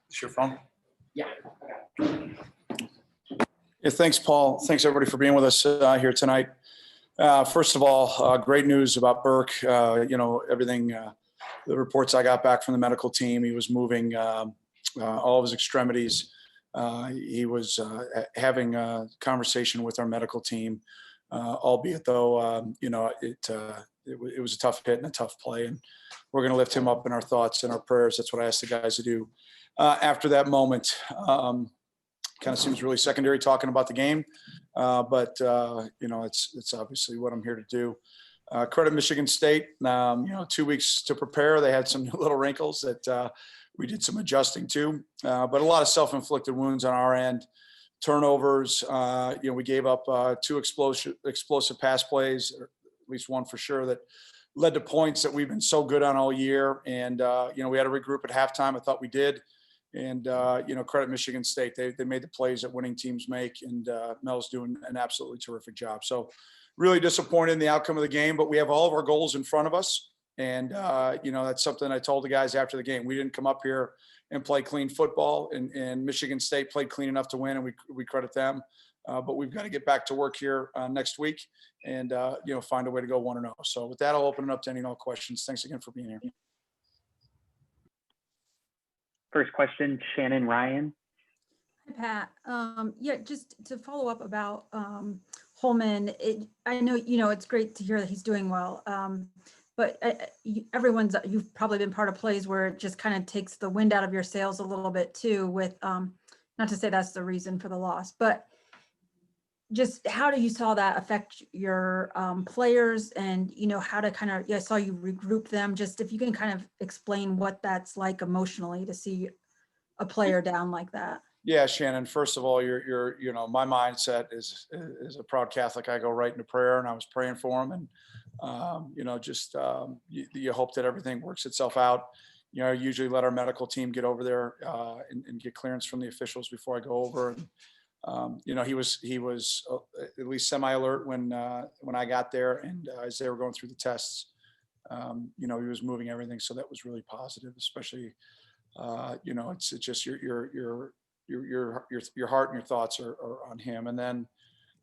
Is your phone? Yeah. Yeah, thanks, Paul. Thanks, everybody, for being with us here tonight. First of all, great news about Burke. Everything, the reports I got back from the medical team, he was moving all of his extremities. He was having a conversation with our medical team, albeit though, it was a tough hit and a tough play. And we're going to lift him up in our thoughts and our prayers. That's what I asked the guys to do. After that moment, kind of seems really secondary talking about the game, but it's obviously what I'm here to do. Credit Michigan State. 2 weeks to prepare. They had some little wrinkles that we did some adjusting to, but a lot of self-inflicted wounds on our end. Turnovers. We gave up 2 explosive pass plays, or at least one for sure, that led to points that we've been so good on all year. And we had to regroup at halftime. I thought we did. And, credit Michigan State. They made the plays that winning teams make, and Mel's doing an absolutely terrific job. So really disappointed in the outcome of the game, but we have all of our goals in front of us. And, that's something I told the guys after the game. We didn't come up here and play clean football, and Michigan State played clean enough to win, and we credit them. But we've got to get back to work here next week and, find a way to go 1-0. So with that, I'll open it up to any and all questions. Thanks again for being here. First question, Shannon Ryan. Hi, Pat. Just to follow up about Holman, I know, it's great to hear that he's doing well. But you've probably been part of plays where it just kind of takes the wind out of your sails a little bit too, with not to say that's the reason for the loss, but just how do you saw that affect your players, and how to kind of, I saw you regroup them. Just if you can kind of explain what that's like emotionally to see a player down like that. Yeah, Shannon, first of all, you're my mindset is a proud Catholic. I go right into prayer, and I was praying for him, and you hope that everything works itself out. I usually let our medical team get over there and get clearance from the officials before I go over. And he was at least semi-alert when I got there, and as they were going through the tests, he was moving everything, so that was really positive. Especially, it's just your heart and your thoughts are on him. And then,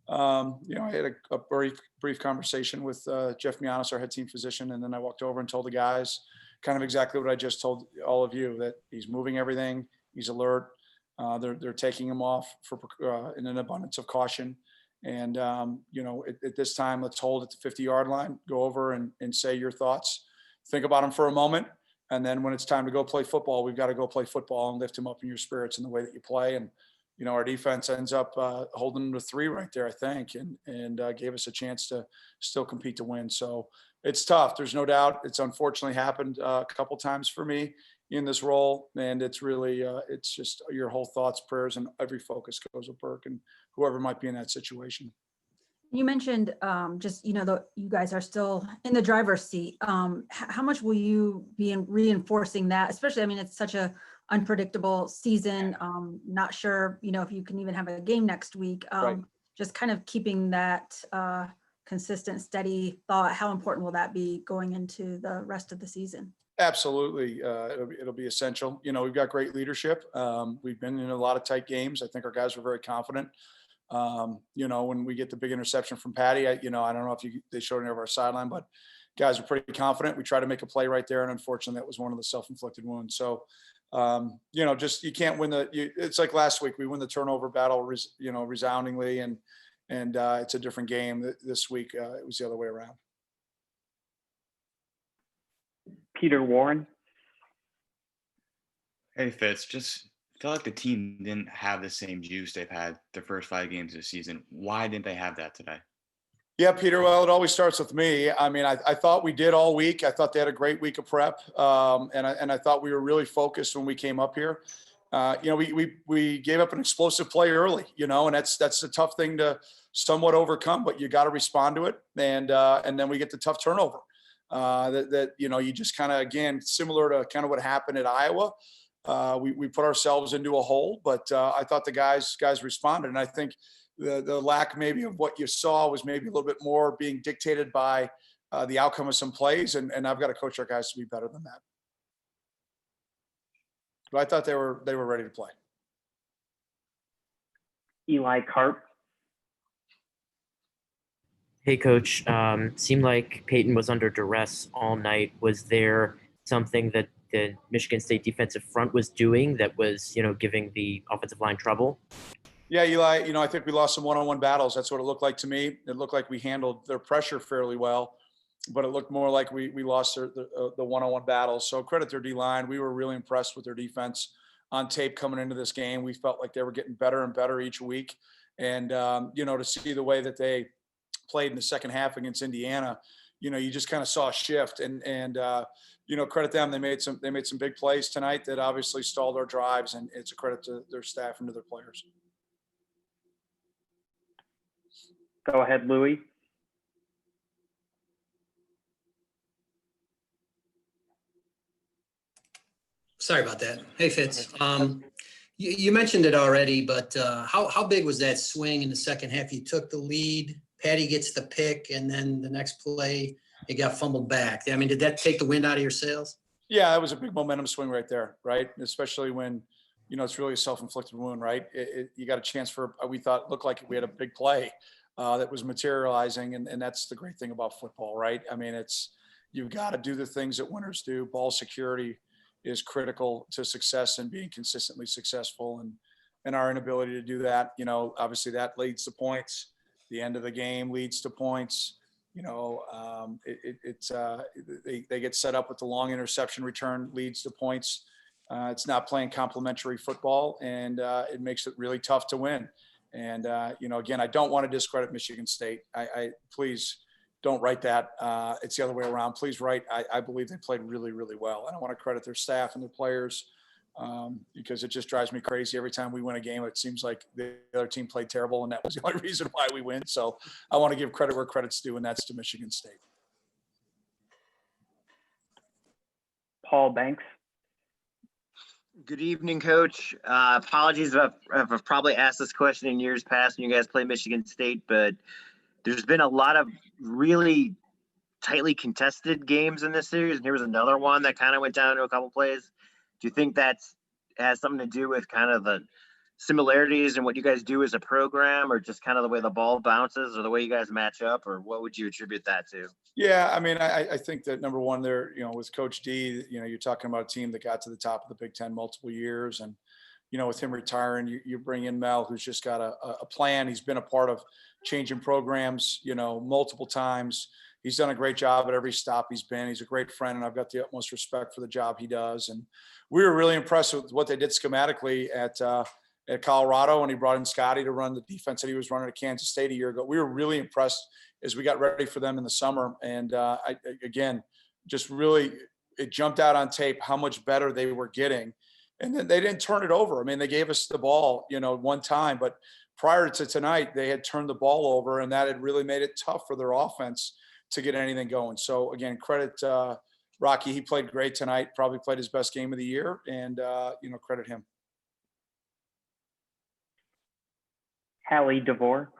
I had a very brief conversation with Jeff Mianis, our head team physician, and then I walked over and told the guys kind of exactly what I just told all of you, that he's moving everything, he's alert. They're taking him off for in an abundance of caution. And, at this time, let's hold at the 50-yard line, go over and say your thoughts, think about him for a moment. And then when it's time to go play football, we've got to go play football and lift him up in your spirits in the way that you play. And, our defense ends up holding them to 3 right there, I think, and gave us a chance to still compete to win. So it's tough. There's no doubt. It's unfortunately happened a couple times for me in this role. And it's really, it's just your whole thoughts, prayers, and every focus goes with Burke and whoever might be in that situation. You mentioned you guys are still in the driver's seat. How much will you be reinforcing that? Especially, it's such a unpredictable season. Not sure, if you can even have a game next week. Right. Just kind of keeping that consistent, steady thought. How important will that be going into the rest of the season? Absolutely. It'll be essential. We've got great leadership. We've been in a lot of tight games. I think our guys were very confident. When we get the big interception from Patty, I don't know if they showed it over our sideline, but guys were pretty confident. We tried to make a play right there, and unfortunately that was one of the self-inflicted wounds. So, you can't win it's like last week, we win the turnover battle, resoundingly, and it's a different game this week. It was the other way around. Peter Warren. Hey, Fitz, just felt like the team didn't have the same juice they've had the first 5 games of the season. Why didn't they have that today? Yeah, Peter, well, it always starts with me. I thought we did all week. I thought they had a great week of prep. And I thought we were really focused when we came up here. We gave up an explosive play early, and that's a tough thing to somewhat overcome, but you got to respond to it. And then we get the tough turnover you just kind of, again, similar to kind of what happened at Iowa. We put ourselves into a hole, but I thought the guys responded. And I think the lack maybe of what you saw was maybe a little bit more being dictated by the outcome of some plays. And I've got to coach our guys to be better than that. But I thought they were ready to play. Eli Karp. Hey, Coach. Seemed like Peyton was under duress all night. Was there something that the Michigan State defensive front was doing that was, giving the offensive line trouble? Yeah, Eli, I think we lost some one-on-one battles. That's what it looked like to me. It looked like we handled their pressure fairly well, but it looked more like we lost the one-on-one battles. So credit their D-line. We were really impressed with their defense on tape coming into this game. We felt like they were getting better and better each week. And, to see the way that they played in the second half against Indiana, you just kind of saw a shift and credit them. They made some big plays tonight that obviously stalled our drives, and it's a credit to their staff and to their players. Go ahead, Louis. Sorry about that. Hey, Fitz. You mentioned it already, but how big was that swing in the second half? You took the lead, Patty gets the pick, and then the next play, it got fumbled back. I mean, did that take the wind out of your sails? Yeah, that was a big momentum swing right there, right? Especially when, it's really a self-inflicted wound, right? You got a chance for, we thought, looked like we had a big play that was materializing, and that's the great thing about football, right? I mean, you've got to do the things that winners do. Ball security is critical to success and being consistently successful, and our inability to do that, obviously that leads to points. The end of the game leads to points. They get set up with the long interception return, leads to points. It's not playing complementary football, and it makes it really tough to win. And, again, I don't want to discredit Michigan State. I please don't write that. It's the other way around. Please write, I believe they played really, really well. And I want to credit their staff and their players because it just drives me crazy. Every time we win a game, it seems like the other team played terrible, and that was the only reason why we win. So I want to give credit where credit's due, and that's to Michigan State. Paul Banks. Good evening, Coach. Apologies if I've probably asked this question in years past when you guys play Michigan State, but there's been a lot of really tightly contested games in this series, and here was another one that kind of went down to a couple plays. Do you think that has something to do with kind of the similarities in what you guys do as a program, or just kind of the way the ball bounces, or the way you guys match up, or what would you attribute that to? Yeah, I mean, I think that number one there, with Coach D, you're talking about a team that got to the top of the Big Ten multiple years. And, with him retiring, you bring in Mel, who's just got a plan. He's been a part of changing programs, multiple times. He's done a great job at every stop he's been. He's a great friend, and I've got the utmost respect for the job he does. And we were really impressed with what they did schematically at Colorado, and he brought in Scotty to run the defense that he was running at Kansas State a year ago. We were really impressed as we got ready for them in the summer. And again, just really, it jumped out on tape how much better they were getting. And then they didn't turn it over. I mean, they gave us the ball, one time, but prior to tonight, they had turned the ball over, and that had really made it tough for their offense to get anything going. So again, credit Rocky. He played great tonight, probably played his best game of the year, and, credit him. Hallie DeVore.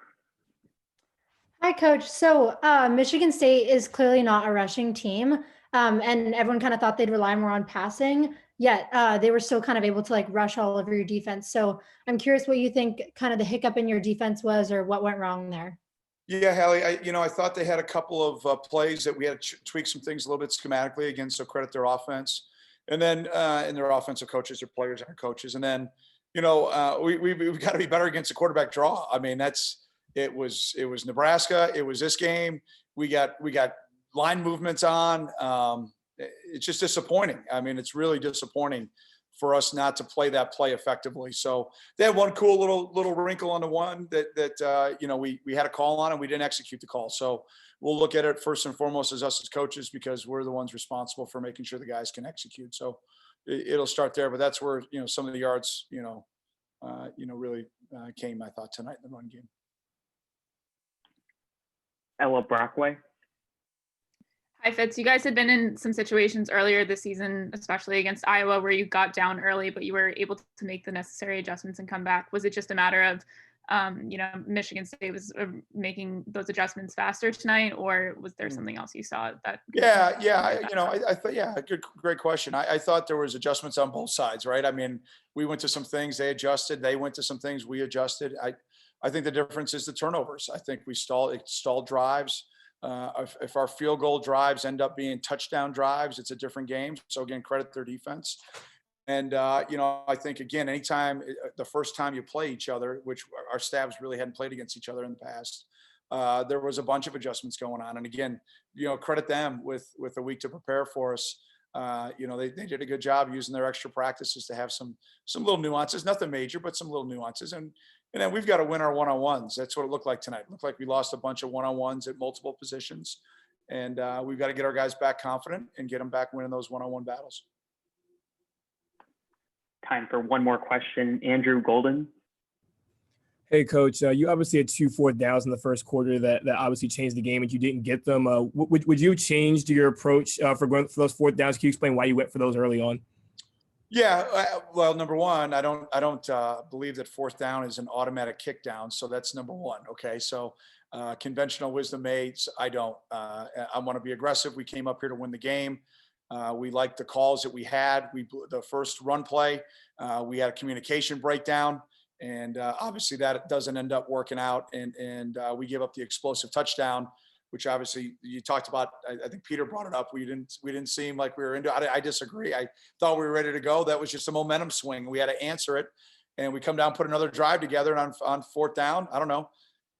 Hi, Coach. So Michigan State is clearly not a rushing team, and everyone kind of thought they'd rely more on passing, yet they were still kind of able to rush all over your defense. So I'm curious what you think kind of the hiccup in your defense was, or what went wrong there. Yeah, Hallie, I thought they had a couple of plays that we had to tweak some things a little bit schematically, again, so credit their offense. And then and their offensive coaches, their players and our coaches. And then, we've got to be better against the quarterback draw. I mean, it was Nebraska. It was this game. We got line movements on. It's just disappointing. I mean, it's really disappointing for us not to play that play effectively. So they had one cool little wrinkle on the one that we had a call on, and we didn't execute the call. So we'll look at it first and foremost as us as coaches, because we're the ones responsible for making sure the guys can execute. So it'll start there, but that's where, some of the yards, really came, I thought, tonight in the run game. Ella Brockway. Hi, Fitz. You guys had been in some situations earlier this season, especially against Iowa, where you got down early, but you were able to make the necessary adjustments and come back. Was it just a matter of Michigan State was making those adjustments faster tonight, or was there something else you saw that? Yeah. I thought, great question. I thought there was adjustments on both sides, right? I mean, we went to some things, they adjusted, they went to some things, we adjusted. I think the difference is the turnovers. I think it stalled drives. If our field goal drives end up being touchdown drives, it's a different game. So again, credit their defense. And, I think, again, anytime the first time you play each other, which our staffs really hadn't played against each other in the past, there was a bunch of adjustments going on. And again, credit them with a week to prepare for us. They did a good job using their extra practices to have some little nuances, nothing major, but some little nuances. And then we've got to win our one-on-ones. That's what it looked like tonight. It looked like we lost a bunch of one-on-ones at multiple positions. And we've got to get our guys back confident and get them back winning those one-on-one battles. Time for one more question. Andrew Golden. Hey, Coach, you obviously had 2 4th downs in the first quarter that obviously changed the game, and you didn't get them. Would you change your approach for going for those 4th downs? Can you explain why you went for those early on? Yeah, well, number one, I don't believe that 4th down is an automatic kick down. So that's number one. Okay, so conventional wisdom aids, I don't. I want to be aggressive. We came up here to win the game. We liked the calls that we had. The first run play, we had a communication breakdown, and obviously that doesn't end up working out. And we give up the explosive touchdown, which obviously you talked about. I think Peter brought it up. We didn't seem like we were into it. I disagree. I thought we were ready to go. That was just a momentum swing. We had to answer it, and we come down, put another drive together, and on 4th down, I don't know.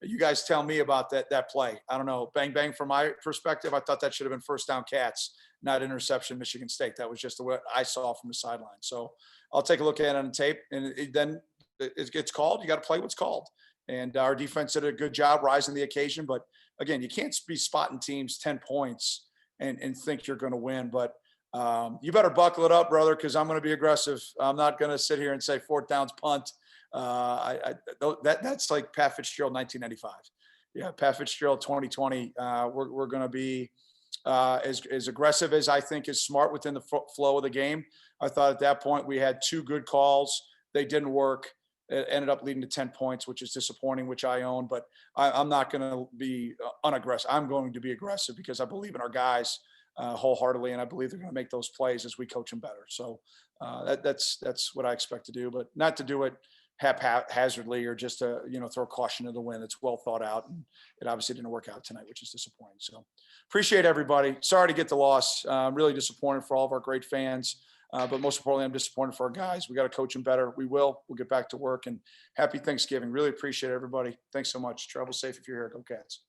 You guys tell me about that play. I don't know. Bang, bang. From my perspective, I thought that should have been 1st down Cats, not interception Michigan State. That was just what I saw from the sideline. So I'll take a look at it on the tape, and then it gets called. You got to play what's called. And our defense did a good job rising the occasion. But again, you can't be spotting teams 10 points and think you're going to win. But you better buckle it up, brother, because I'm going to be aggressive. I'm not going to sit here and say 4th down's punt. That's like Pat Fitzgerald 1995. Yeah, Pat Fitzgerald 2020. We're going to be as aggressive as I think is smart within the flow of the game. I thought at that point we had 2 good calls. They didn't work. It ended up leading to 10 points, which is disappointing, which I own. But I'm not going to be unaggressive. I'm going to be aggressive because I believe in our guys wholeheartely, and I believe they're going to make those plays as we coach them better. So that's what I expect to do, but not to do it haphazardly or just to throw caution to the wind. It's well thought out, and it obviously didn't work out tonight, which is disappointing. So appreciate everybody. Sorry to get the loss. I'm really disappointed for all of our great fans, but most importantly, I'm disappointed for our guys. We got to coach them better. We'll get back to work, and happy Thanksgiving. Really appreciate everybody. Thanks so much. Travel safe if you're here. Go Cats.